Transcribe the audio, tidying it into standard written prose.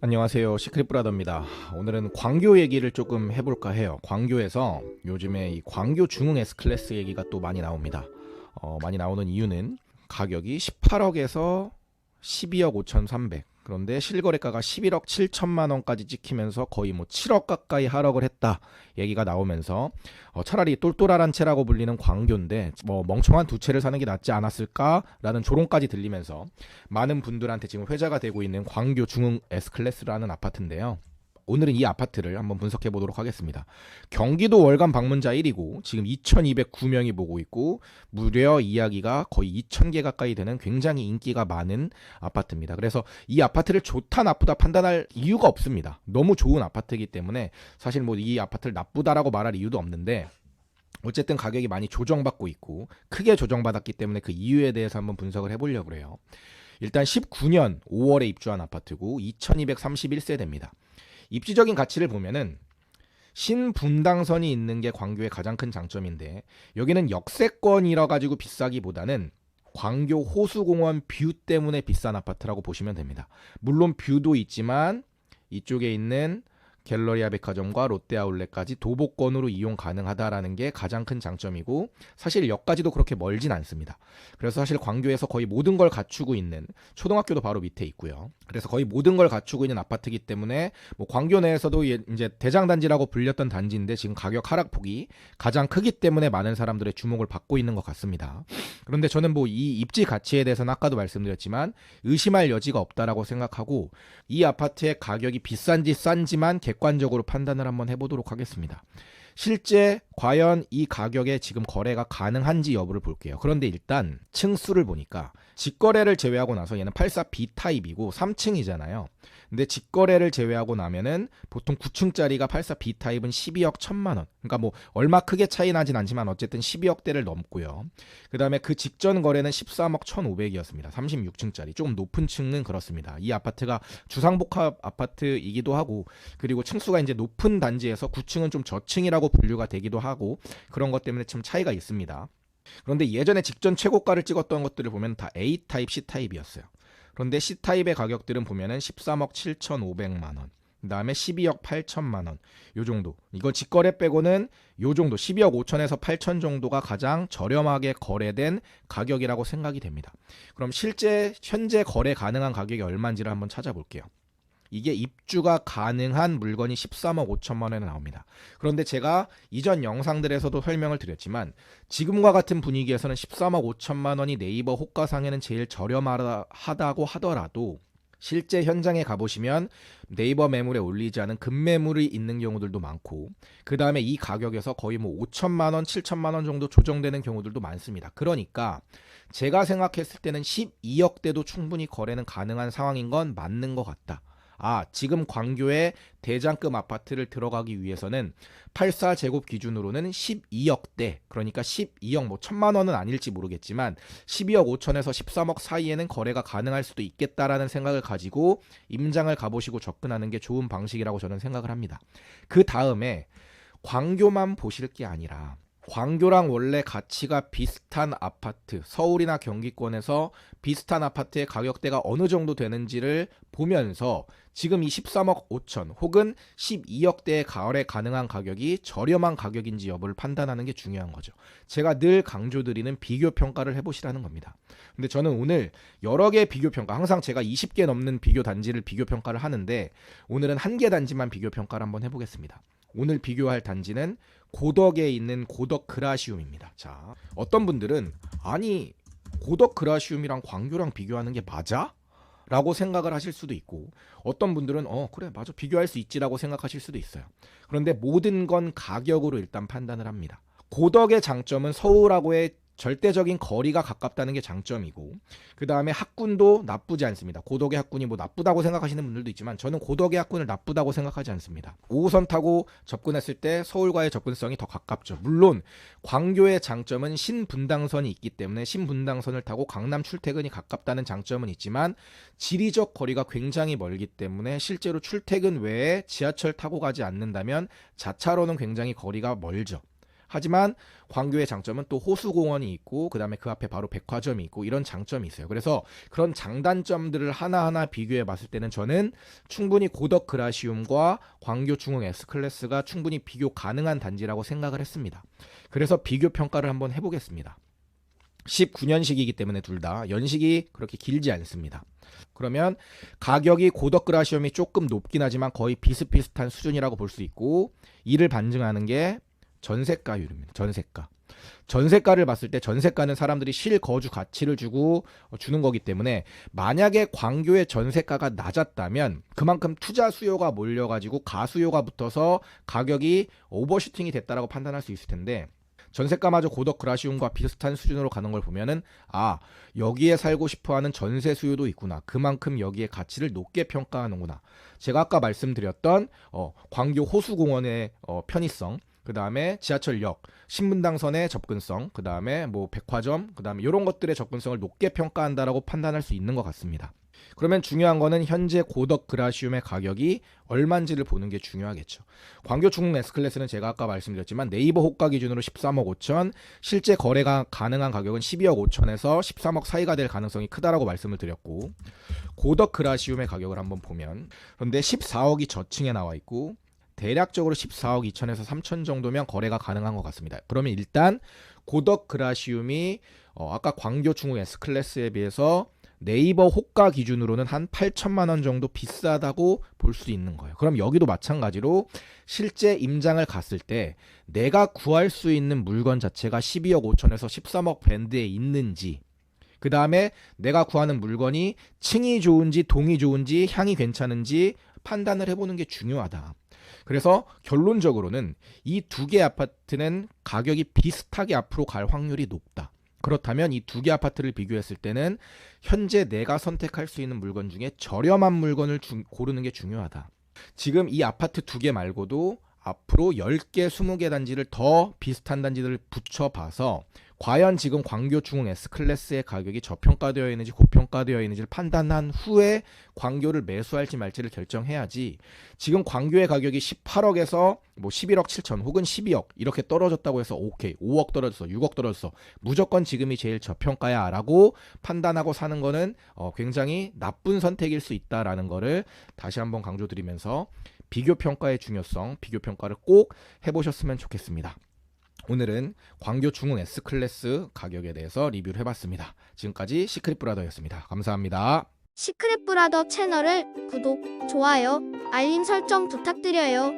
안녕하세요. 시크릿브라더입니다. 오늘은 광교 얘기를 조금 해볼까 해요. 광교에서 요즘에 이 광교 중흥 S클래스 얘기가 또 많이 나옵니다. 많이 나오는 이유는 가격이 18억에서 12억 5,300. 그런데 실거래가가 11억 7천만 원까지 찍히면서 거의 뭐 7억 가까이 하락을 했다 얘기가 나오면서 차라리 똘똘한 채라고 불리는 광교인데 뭐 멍청한 두 채를 사는 게 낫지 않았을까라는 조롱까지 들리면서 많은 분들한테 지금 회자가 되고 있는 광교 중흥 S클래스라는 아파트인데요. 오늘은 이 아파트를 한번 분석해 보도록 하겠습니다. 경기도 월간 방문자 1위고 지금 2,209명이 보고 있고 무려 이야기가 거의 2,000개 가까이 되는 굉장히 인기가 많은 아파트입니다. 그래서 이 아파트를 좋다 나쁘다 판단할 이유가 없습니다. 너무 좋은 아파트이기 때문에 사실 뭐 이 아파트를 나쁘다라고 말할 이유도 없는데 어쨌든 가격이 많이 조정받고 있고 크게 조정받았기 때문에 그 이유에 대해서 한번 분석을 해보려고 해요. 일단 19년 5월에 입주한 아파트고 2,231세대입니다. 입지적인 가치를 보면은 신분당선이 있는 게 광교의 가장 큰 장점인데 여기는 역세권이라 가지고 비싸기보다는 광교 호수공원 뷰 때문에 비싼 아파트라고 보시면 됩니다. 물론 뷰도 있지만 이쪽에 있는 갤러리아 백화점과 롯데아울렛까지 도보권으로 이용 가능하다라는 게 가장 큰 장점이고 사실 역까지도 그렇게 멀진 않습니다. 그래서 사실 광교에서 거의 모든 걸 갖추고 있는 초등학교도 바로 밑에 있고요. 그래서 거의 모든 걸 갖추고 있는 아파트이기 때문에 뭐 광교 내에서도 이제 대장단지라고 불렸던 단지인데 지금 가격 하락폭이 가장 크기 때문에 많은 사람들의 주목을 받고 있는 것 같습니다. 그런데 저는 뭐 이 입지 가치에 대해서는 아까도 말씀드렸지만 의심할 여지가 없다라고 생각하고 이 아파트의 가격이 비싼지 싼지만 객관적으로 판단을 한번 해보도록 하겠습니다. 실제 과연 이 가격에 지금 거래가 가능한지 여부를 볼게요. 그런데 일단 층수를 보니까 직거래를 제외하고 나서 얘는 84B 타입이고 3층이잖아요. 근데 직거래를 제외하고 나면은 보통 9층짜리가 84B 타입은 12억 1천만 원. 그러니까 뭐 얼마 크게 차이 나진 않지만 어쨌든 12억대를 넘고요. 그다음에 그 직전 거래는 13억 1,500이었습니다. 36층짜리. 조금 높은 층은 그렇습니다. 이 아파트가 주상복합 아파트이기도 하고 그리고 층수가 이제 높은 단지에서 9층은 좀 저층이라고 분류가 되기도 하고 그런 것 때문에 좀 차이가 있습니다. 그런데 예전에 직전 최고가를 찍었던 것들을 보면 다 A타입, C타입이었어요. 그런데 C타입의 가격들은 보면은 13억 7,500만 원. 그다음에 12억 8천만 원. 요 정도. 이거 직거래 빼고는 요 정도 12억 5천에서 8천 정도가 가장 저렴하게 거래된 가격이라고 생각이 됩니다. 그럼 실제 현재 거래 가능한 가격이 얼마인지를 한번 찾아볼게요. 이게 입주가 가능한 물건이 13억 5천만 원에 나옵니다. 그런데 제가 이전 영상들에서도 설명을 드렸지만 지금과 같은 분위기에서는 13억 5천만 원이 네이버 호가상에는 제일 저렴하다고 하더라도 실제 현장에 가보시면 네이버 매물에 올리지 않은 급매물이 있는 경우들도 많고 그 다음에 이 가격에서 거의 뭐 5천만 원, 7천만 원 정도 조정되는 경우들도 많습니다. 그러니까 제가 생각했을 때는 12억대도 충분히 거래는 가능한 상황인 건 맞는 것 같다. 지금 광교의 대장급 아파트를 들어가기 위해서는 84제곱 기준으로는 12억대, 그러니까 12억, 뭐 1천만 원은 아닐지 모르겠지만 12억 5천에서 13억 사이에는 거래가 가능할 수도 있겠다라는 생각을 가지고 임장을 가보시고 접근하는 게 좋은 방식이라고 저는 생각을 합니다. 그 다음에 광교만 보실 게 아니라 광교랑 원래 가치가 비슷한 아파트, 서울이나 경기권에서 비슷한 아파트의 가격대가 어느 정도 되는지를 보면서 지금 이 13억 5천 혹은 12억대의 거래 가능한 가격이 저렴한 가격인지 여부를 판단하는 게 중요한 거죠. 제가 늘 강조드리는 비교 평가를 해보시라는 겁니다. 근데 저는 오늘 여러 개의 비교 평가, 항상 제가 20개 넘는 비교 단지를 비교 평가를 하는데 오늘은 한 개 단지만 비교 평가를 한번 해보겠습니다. 오늘 비교할 단지는 고덕에 있는 고덕 그라시움입니다. 자, 어떤 분들은 아니 고덕 그라시움이랑 광교랑 비교하는 게 맞아? 라고 생각을 하실 수도 있고 어떤 분들은 그래 맞아 비교할 수 있지라고 생각하실 수도 있어요. 그런데 모든 건 가격으로 일단 판단을 합니다. 고덕의 장점은 서울하고의 절대적인 거리가 가깝다는 게 장점이고 그 다음에 학군도 나쁘지 않습니다. 고덕의 학군이 뭐 나쁘다고 생각하시는 분들도 있지만 저는 고덕의 학군을 나쁘다고 생각하지 않습니다. 5호선 타고 접근했을 때 서울과의 접근성이 더 가깝죠. 물론 광교의 장점은 신분당선이 있기 때문에 신분당선을 타고 강남 출퇴근이 가깝다는 장점은 있지만 지리적 거리가 굉장히 멀기 때문에 실제로 출퇴근 외에 지하철 타고 가지 않는다면 자차로는 굉장히 거리가 멀죠. 하지만 광교의 장점은 또 호수공원이 있고 그 다음에 그 앞에 바로 백화점이 있고 이런 장점이 있어요. 그래서 그런 장단점들을 하나하나 비교해 봤을 때는 저는 충분히 고덕 그라시움과 광교 중흥 S클래스가 충분히 비교 가능한 단지라고 생각을 했습니다. 그래서 비교 평가를 한번 해보겠습니다. 19년식이기 때문에 둘 다 연식이 그렇게 길지 않습니다. 그러면 가격이 고덕 그라시움이 조금 높긴 하지만 거의 비슷비슷한 수준이라고 볼 수 있고, 이를 반증하는 게 전세가율입니다. 전세가를 봤을 때 전세가는 사람들이 실거주 가치를 주고 주는 거기 때문에 만약에 광교의 전세가가 낮았다면 그만큼 투자 수요가 몰려가지고 가수요가 붙어서 가격이 오버슈팅이 됐다라고 판단할 수 있을 텐데, 전세가마저 고덕 그라시움과 비슷한 수준으로 가는 걸 보면은 여기에 살고 싶어하는 전세 수요도 있구나, 그만큼 여기에 가치를 높게 평가하는구나. 제가 아까 말씀드렸던 광교 호수공원의 편의성, 그 다음에 지하철역, 신분당선의 접근성, 그 다음에 뭐 백화점, 그 다음에 이런 것들의 접근성을 높게 평가한다라고 판단할 수 있는 것 같습니다. 그러면 중요한 거는 현재 고덕 그라시움의 가격이 얼마인지를 보는 게 중요하겠죠. 광교 중흥 S클래스는 제가 아까 말씀드렸지만 네이버 호가 기준으로 13억 5천, 실제 거래가 가능한 가격은 12억 5천에서 13억 사이가 될 가능성이 크다라고 말씀을 드렸고, 고덕 그라시움의 가격을 한번 보면 그런데 14억이 저층에 나와 있고 대략적으로 14억 2천에서 3천 정도면 거래가 가능한 것 같습니다. 그러면 일단 고덕 그라시움이 아까 광교 중흥 S클래스에 비해서 네이버 호가 기준으로는 한 8천만 원 정도 비싸다고 볼 수 있는 거예요. 그럼 여기도 마찬가지로 실제 임장을 갔을 때 내가 구할 수 있는 물건 자체가 12억 5천에서 13억 밴드에 있는지, 그 다음에 내가 구하는 물건이 층이 좋은지 동이 좋은지 향이 괜찮은지 판단을 해보는 게 중요하다. 그래서 결론적으로는 이 두 개 아파트는 가격이 비슷하게 앞으로 갈 확률이 높다. 그렇다면 이 두 개 아파트를 비교했을 때는 현재 내가 선택할 수 있는 물건 중에 저렴한 물건을 고르는 게 중요하다. 지금 이 아파트 두 개 말고도 앞으로 10개, 20개 단지를 더 비슷한 단지들을 붙여봐서 과연 지금 광교 중흥 S클래스의 가격이 저평가되어 있는지 고평가되어 있는지를 판단한 후에 광교를 매수할지 말지를 결정해야지, 지금 광교의 가격이 18억에서 뭐 11억 7천 혹은 12억 이렇게 떨어졌다고 해서 오케이 5억 떨어졌어 6억 떨어졌어 무조건 지금이 제일 저평가야 라고 판단하고 사는 거는 굉장히 나쁜 선택일 수 있다라는 거를 다시 한번 강조드리면서 비교 평가의 중요성, 비교 평가를 꼭 해보셨으면 좋겠습니다. 오늘은 광교 중흥 S클래스 가격에 대해서 리뷰를 해봤습니다. 지금까지 시크릿브라더였습니다. 감사합니다. 시크릿브라더 채널을 구독, 좋아요, 알림 설정 부탁드려요.